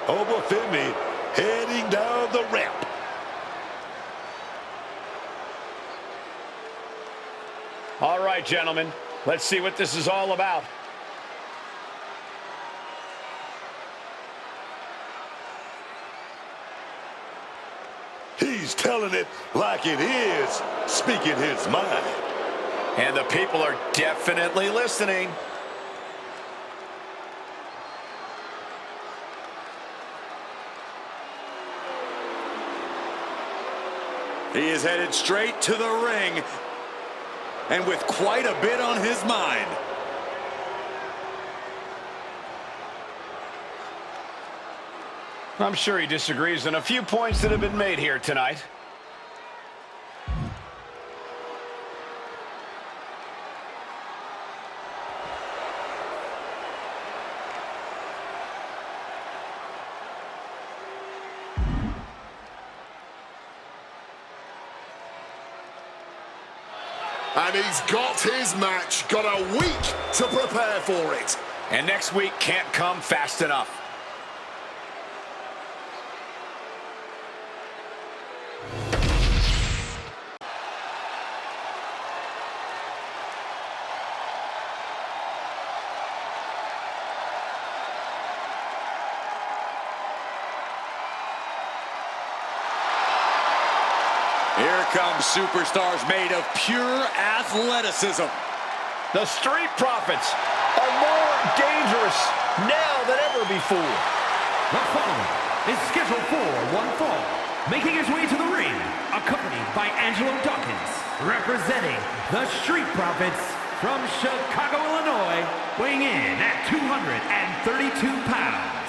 Obafemi heading down the ramp. All right, gentlemen, let's see what this is all about. He's telling it like it is, speaking his mind. And the people are definitely listening. He is headed straight to the ring, and with quite a bit on his mind. I'm sure he disagrees on a few points that have been made here tonight. And he's got his match, got a week to prepare for it. And next week can't come fast enough. Here come superstars made of pure athleticism. The Street Profits are more dangerous now than ever before. The following is scheduled for one fall. Making his way to the ring, accompanied by Angelo Dawkins, representing the Street Profits from Chicago, Illinois, weighing in at 232 pounds,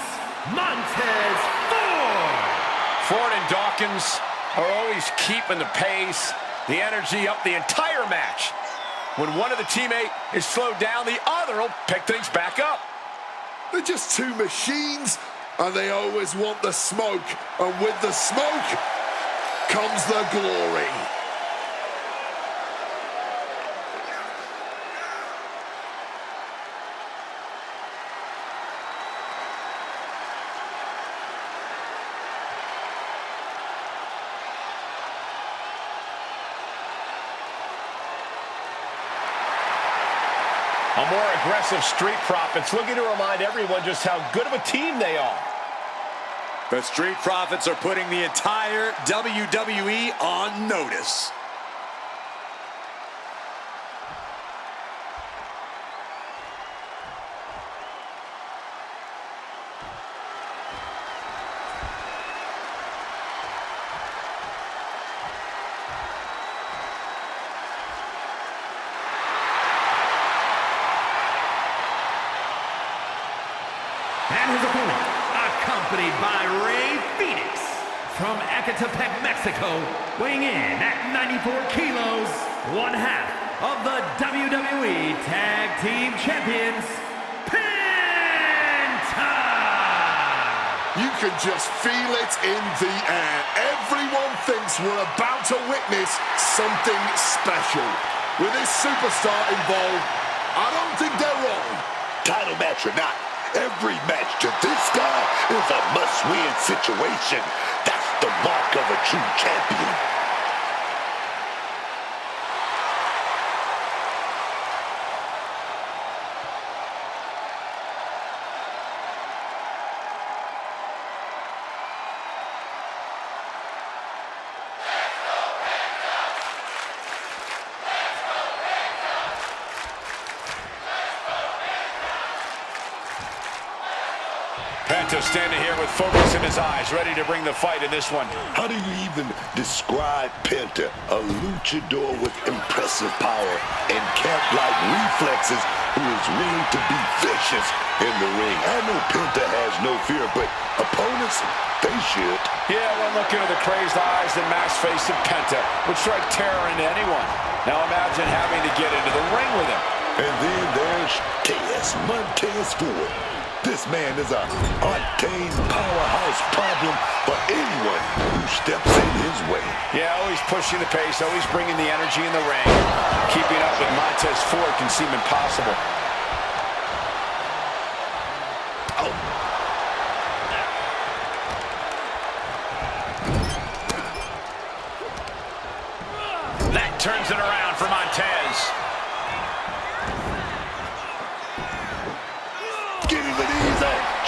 Montez Ford. Ford and Dawkins are always keeping the pace, the energy up the entire match. When one of the teammates is slowed down, the other will pick things back up. They're just two machines, and they always want the smoke. And with the smoke comes the glory. A more aggressive Street Profits looking to remind everyone just how good of a team they are. The Street Profits are putting the entire WWE on notice. And his opponent, accompanied by Rey Fenix, from Ecatepec, Mexico, weighing in at 94 kilos, one half of the WWE Tag Team Champions, Penta! You can just feel it in the air. Everyone thinks we're about to witness something special. With this superstar involved, I don't think they're wrong. Title match or not, every match to this guy is a must-win situation. That's the mark of a true champion. Penta standing here with focus in his eyes, ready to bring the fight in this one. How do you even describe Penta? A luchador with impressive power and cat-like reflexes who is willing to be vicious in the ring. I know Penta has no fear, but opponents, they should. Yeah, one look into the crazed eyes and masked face of Penta would strike terror into anyone. Now imagine having to get into the ring with him. And then there's Montez Ford. This man is a octane powerhouse problem for anyone who steps in his way. Yeah, always pushing the pace, always bringing the energy in the ring. Keeping up with Montez Ford can seem impossible.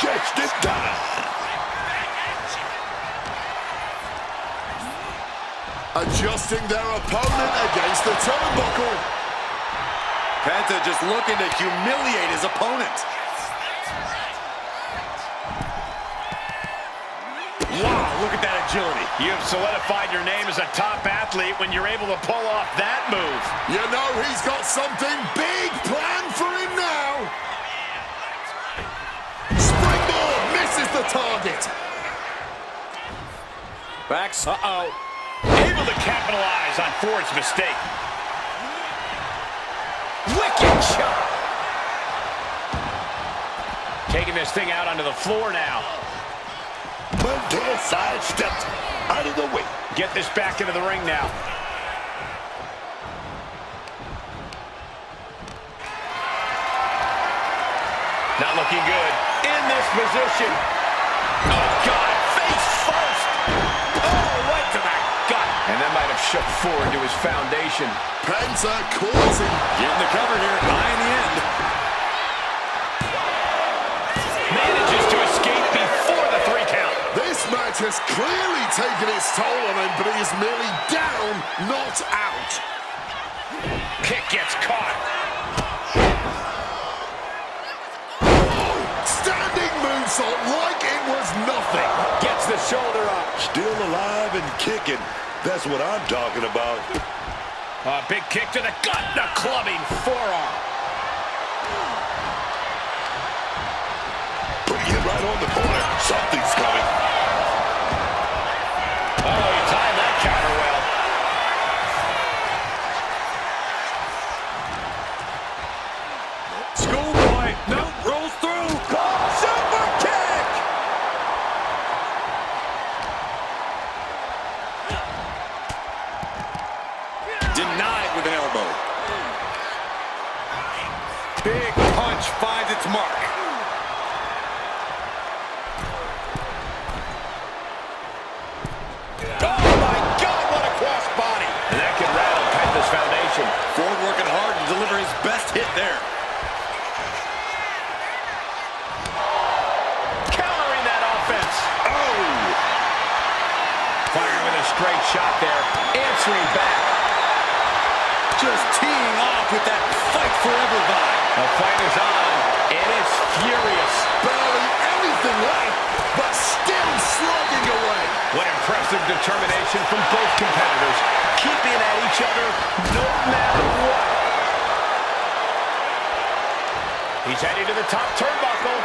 just in time. Adjusting their opponent against the turnbuckle. Penta just looking to humiliate his opponent. Wow, look at that agility. You have solidified your name as a top athlete when you're able to pull off that move. You know he's got something big planned for him now. Springboard misses the target. Backs. Able to capitalize on Ford's mistake. Wicked shot. Taking this thing out onto the floor now. Montez sidesteps out of the way. Get this back into the ring now. Not looking good. In this position. Oh, God. Face first. Oh, right to the gut. And that might have shook Ford to his foundation. Penta causing. Getting the cover here. High in the end. Manages to escape before the 3 count. This match has clearly taken its toll on him, but he is merely down, not out. Kick gets caught. Standing moonsault like it was nothing. Gets the shoulder up. Still alive and kicking. That's what I'm talking about. A big kick to the gut. The clubbing forearm. Putting it right on the corner. Something's coming. Oh, he timed that counter well. Schoolboy. No, rolls through. Super kick. Denied with an elbow. Big punch finds its mark. Oh, my God, what a crossbody. And that can rattle Penta's foundation. Ford working hard to deliver his best hit there. Countering that offense. Oh! Firing with a straight shot there. Answering back. Just teeing off with that fight forever vibe. The fight is on, and it's furious. Barely anything left, but still slugging away. What impressive determination from both competitors. Keeping at each other no matter what. He's heading to the top turnbuckle.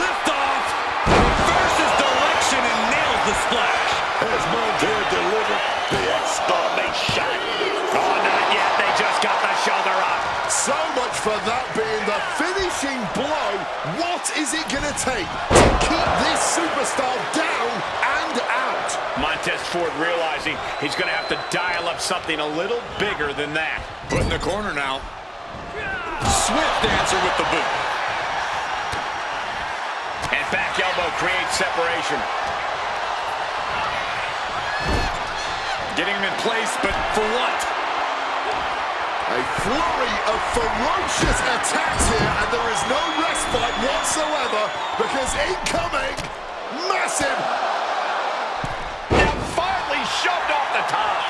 Lift off. Reverses direction and nails the splash. As Montez delivered the exclamation. Oh, not yet. They just got the shoulder up. So much for that being the finishing blow. What is it going to take to keep this superstar down and out? Montez Ford realizing he's going to have to dial up something a little bigger than that. Put in the corner now. Swift answer with the boot. And back elbow creates separation. Getting him in place, but for what? A flurry of ferocious attacks here, and there is no respite whatsoever because incoming, massive. Now finally shoved off the top.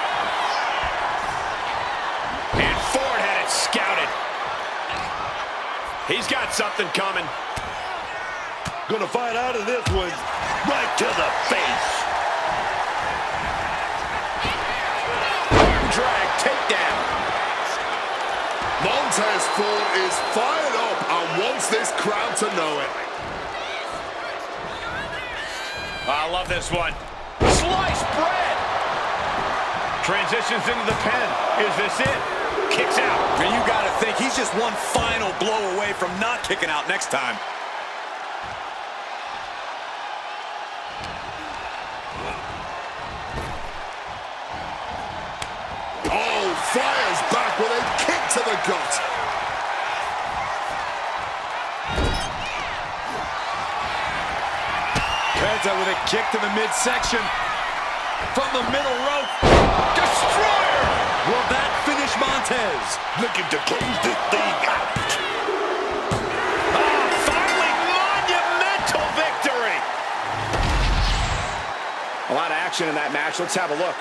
And Ford had it scouted. He's got something coming. Gonna fight out of this one. Right to the face. Drag takedown. Montez Ford is fired up and wants this crowd to know it. I love this one. Sliced bread. Transitions into the pen. Is this it? Kicks out. And you got to think he's just one final blow away from not kicking out next time. Oh, fires back with a kick to the gut. Penta with a kick to the midsection. From the middle rope. Destroyer! Will that finish Montez? Looking to close this thing out. Oh, finally monumental! action in that match. Let's have a look.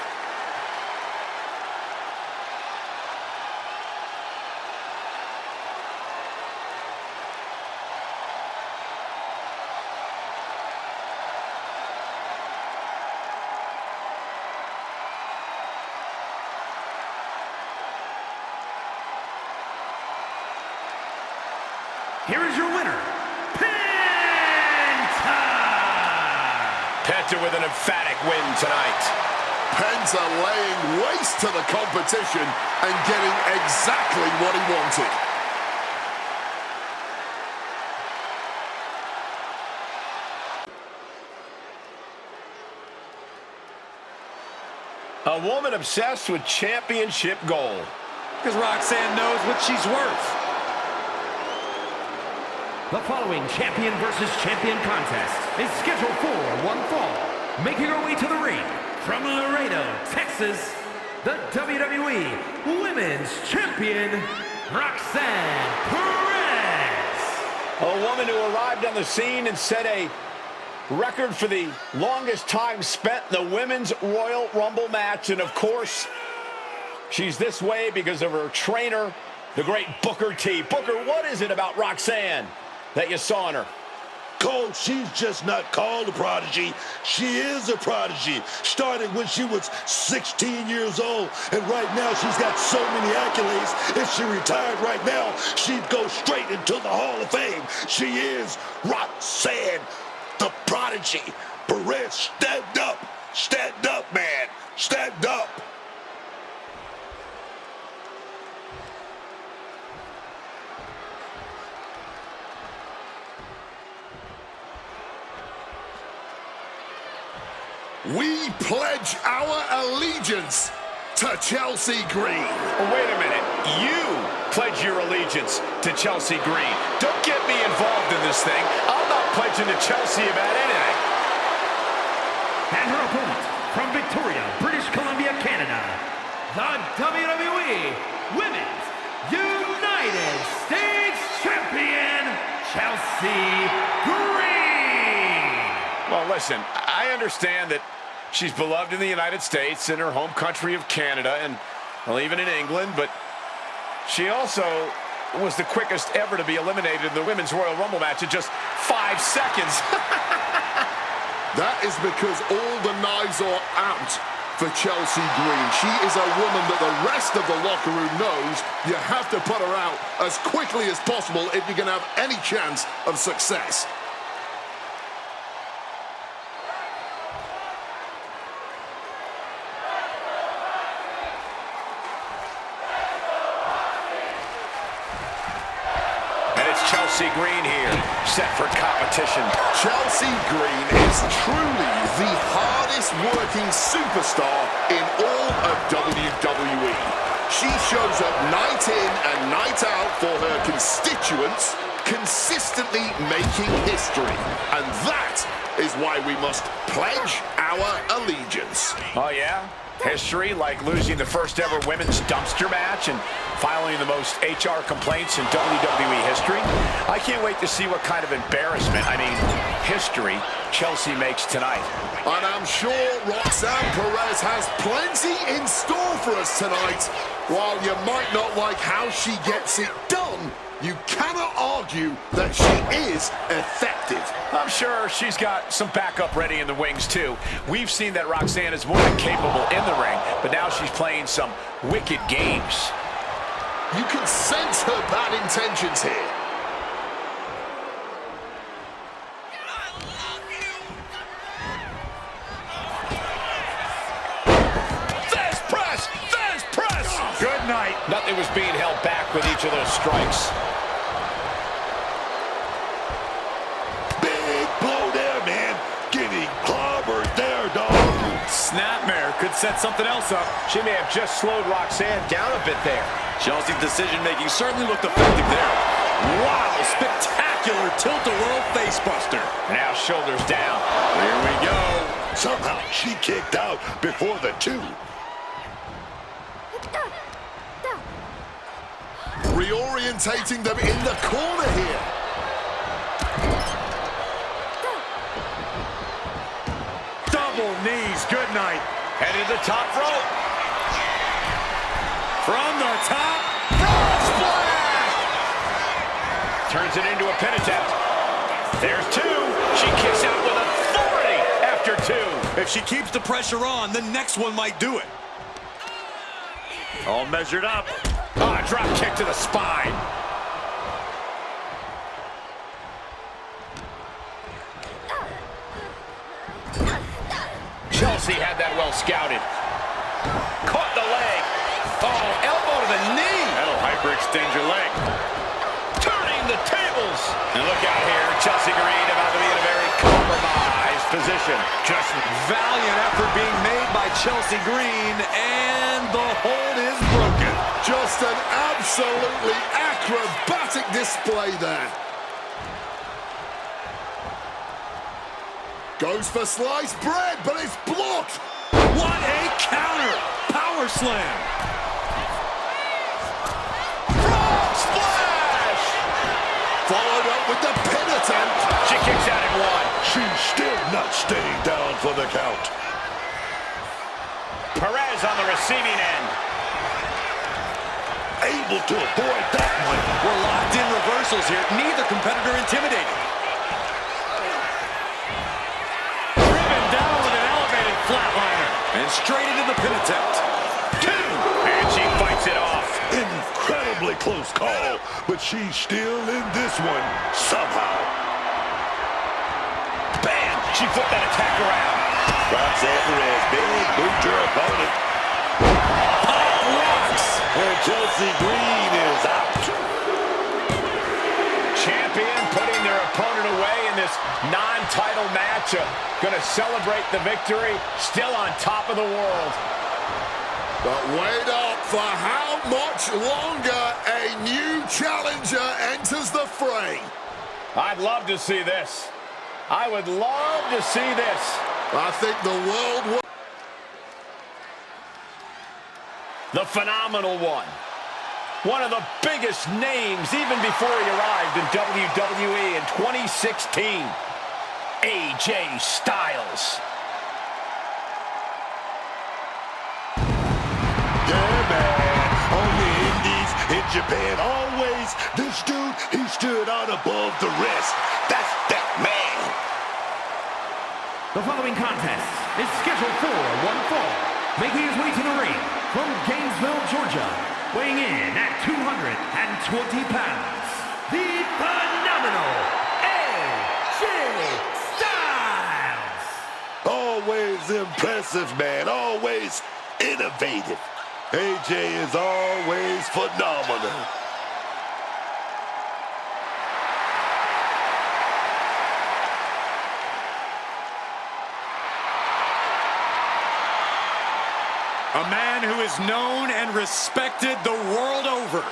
Here is your winner, Penta! Penta with an emphatic win tonight. Penta laying waste to the competition and getting exactly what he wanted. A woman obsessed with championship gold. Because Roxanne knows what she's worth. The following champion versus champion contest is scheduled for one fall. Making her way to the ring from Laredo, Texas, the WWE Women's Champion, Roxanne Perez. A woman who arrived on the scene and set a record for the longest time spent in the Women's Royal Rumble match. And of course, she's this way because of her trainer, the great Booker T. Booker, what is it about Roxanne that you saw in her? Cole, she's just not called a prodigy. She is a prodigy. Started when she was 16 years old, and right now she's got so many accolades. If she retired right now, she'd go straight into the Hall of Fame. She is Roxanne, the prodigy. Perez, stand up. Stand up, man. Stand up. We pledge our allegiance to Chelsea Green. Oh, wait a minute. You pledge your allegiance to Chelsea Green. Don't get me involved in this thing. I'm not pledging to Chelsea about anything. And her opponent from Victoria, British Columbia, Canada, the WWE Women's United States Champion, Chelsea Green. Well, listen, I understand that she's beloved in the United States, in her home country of Canada, and well, even in England, but she also was the quickest ever to be eliminated in the Women's Royal Rumble match in just 5 seconds. That is because all the knives are out for Chelsea Green. She is a woman that the rest of the locker room knows you have to put her out as quickly as possible if you're going to have any chance of success. Chelsea Green here, set for competition. Chelsea Green is truly the hardest working superstar in all of WWE. She shows up night in and night out for her constituents, consistently making history. And that is why we must pledge our allegiance. Oh, yeah? History, like losing the first ever women's dumpster match and filing the most HR complaints in WWE history. I can't wait to see what kind of embarrassment, history, Chelsea makes tonight. And I'm sure Roxanne Perez has plenty in store for us tonight. While you might not like how she gets it done, you cannot argue that she is effective. I'm sure she's got some backup ready in the wings, too. We've seen that Roxanne is more than capable in the ring, but now she's playing some wicked games. You can sense her bad intentions here. There's press! There's press! Good night. Nothing was being held back with each of those strikes. Snapmare could set something else up. She may have just slowed Roxanne down a bit there. Chelsea's decision-making certainly looked effective there. Wow, spectacular tilt-a-whirl facebuster. Now shoulders down. Here we go. Somehow she kicked out before the 2. Reorientating them in the corner here. Double knees, good night. Headed to the top rope. From the top. Frog splash! Turns it into a pin attempt. There's two. She kicks out with authority after two. If she keeps the pressure on, the next one might do it. All measured up. Ah, drop kick to the spine. Chelsea had that well scouted. Caught the leg. Oh, elbow to the knee. That'll hyperextend your leg. Turning the tables. And look out here, Chelsea Green about to be in a very compromised position. Just valiant effort being made by Chelsea Green, and the hold is broken. Just an absolutely acrobatic display there. Goes for sliced bread, but it's blocked. What a counter! Power slam. Frog splash! Followed up with the pin attempt. She kicks out at one. She's still not staying down for the count. Perez on the receiving end. Able to avoid that one. We're locked in reversals here. Neither competitor intimidated. Driven down with an elevated flatliner. And straight into the pin attempt. Two. And she fights it off. Incredibly close call, but she's still in this one somehow. Bam! She flipped that attack around. Roxanne Perez, big boot her opponent. Pop rocks. And Chelsea Green is out. Champion putting their opponent away in this non-title match. Going to celebrate the victory. Still on top of the world. But wait up, for how much longer a new challenger enters the fray? I'd love to see this. I would love to see this. I think the world will. The phenomenal one. One of the biggest names even before he arrived in WWE in 2016. AJ Styles. Yeah, man. On the Indies, in Japan, always, this dude, he stood out above the rest. That's that man. The following contest is scheduled for one fall, making his way to the ring from Gainesville, Georgia, weighing in at 220 pounds, the phenomenal AJ Styles! Always impressive, man. Always innovative. AJ is always phenomenal. A man who is known and respected the world over.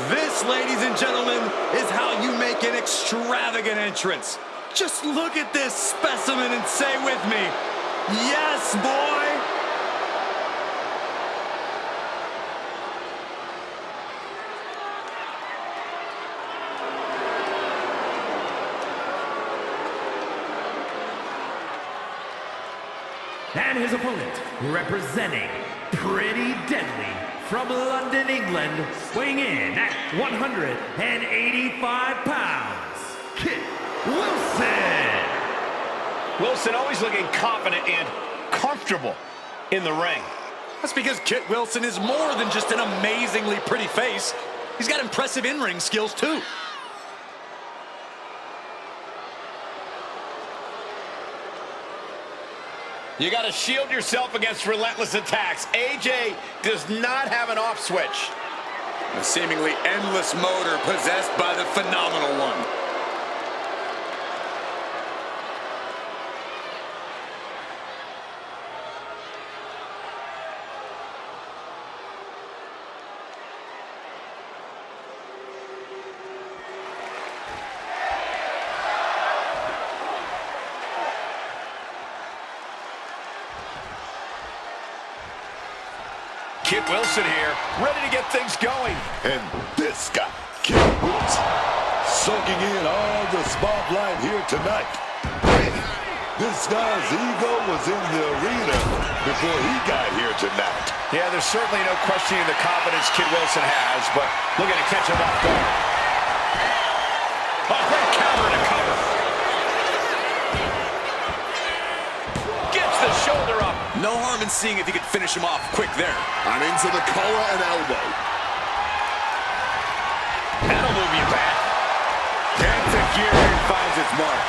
This, ladies and gentlemen, is how you make an extravagant entrance. Just look at this specimen and say with me, yes, boy! And his opponent, representing Pretty Deadly from London, England, weighing in at 185 pounds, Kit Wilson. Wilson always looking confident and comfortable in the ring. That's because Kit Wilson is more than just an amazingly pretty face. He's got impressive in-ring skills, too. You got to shield yourself against relentless attacks. AJ does not have an off switch. A seemingly endless motor possessed by the phenomenal one. Kit Wilson here, ready to get things going. And this guy, Kit Wilson, soaking in all the spotlight here tonight. This guy's ego was in the arena before he got here tonight. Yeah, there's certainly no questioning the confidence Kit Wilson has, but looking to catch him off guard. Oh, great counter to cover. Gets the shoulder up. No harm in seeing if he could finish him off quick there. And into the collar and elbow. That'll move you back. Gear and finds its mark.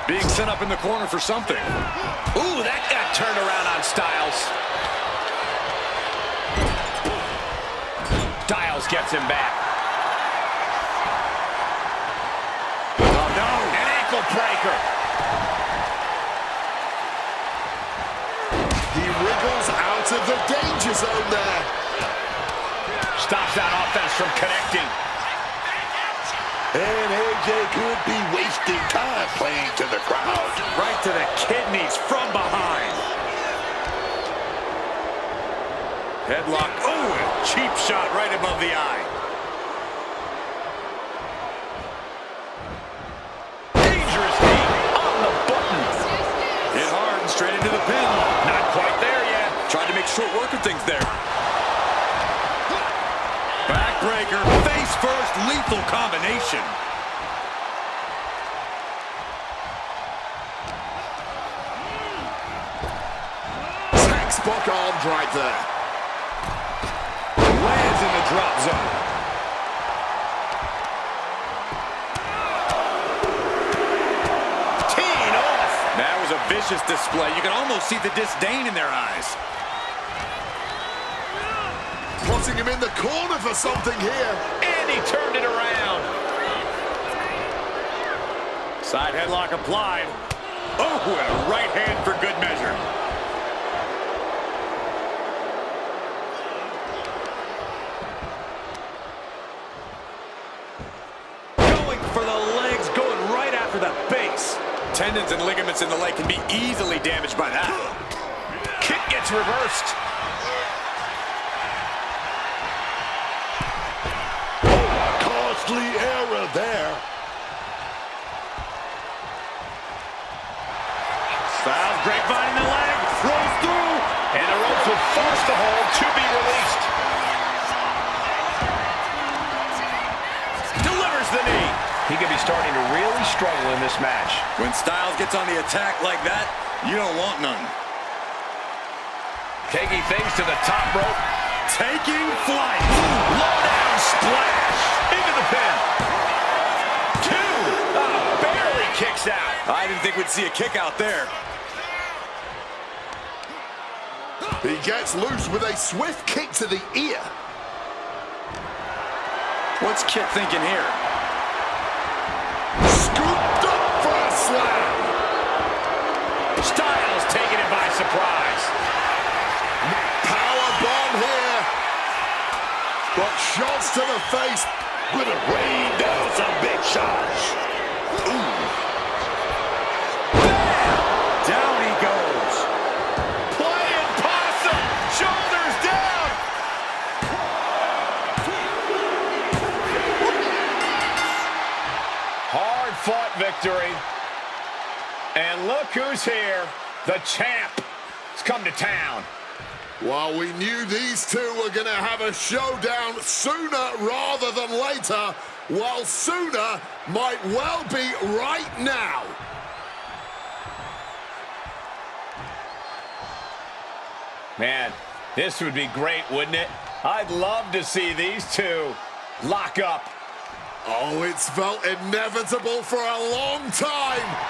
Being set up in the corner for something. Ooh, that got turned around on Styles. Styles gets him back. Oh, no. An ankle breaker. He wriggles out of the danger zone there. Stops that offense from connecting. And AJ could be wasting time playing to the crowd. Right to the kidneys from behind. Headlock. Oh, a cheap shot right above the eye. Dangerous knee on the button. Hit hard and straight into the pin. Not quite there yet. Tried to make short work of things there. Backbreaker, face first, lethal combination. Textbook arm drag there. Lands in the drop zone. Teeing off. That was a vicious display. You can almost see the disdain in their eyes. Putting him in the corner for something here. And he turned it around. Side headlock applied. Oh, and a right hand for good measure. Going for the legs, going right after the base. Tendons and ligaments in the leg can be easily damaged by that. Kick gets reversed. Costly error there. Styles grapevine in the leg, throws through. And the ropes will force the hold to be released. Delivers the knee. He could be starting to really struggle in this match. When Styles gets on the attack like that, you don't want none. Taking things to the top rope. Taking flight. Low down splash. Into the pin. Two. Barely kicks out. I didn't think we'd see a kick out there. He gets loose with a swift kick to the ear. What's Kit thinking here? Scooped up for a slam. Styles taking it by surprise. Power bomb here. But shots to the face. Gonna rain down some big shots. Ooh. Down he goes. Playing possum. Shoulders down. Hard-fought victory. And look who's here. The champ has come to town. Well, we knew these two were going to have a showdown sooner rather than later. Well, sooner might well be right now. Man, this would be great, wouldn't it? I'd love to see these two lock up. Oh, it's felt inevitable for a long time.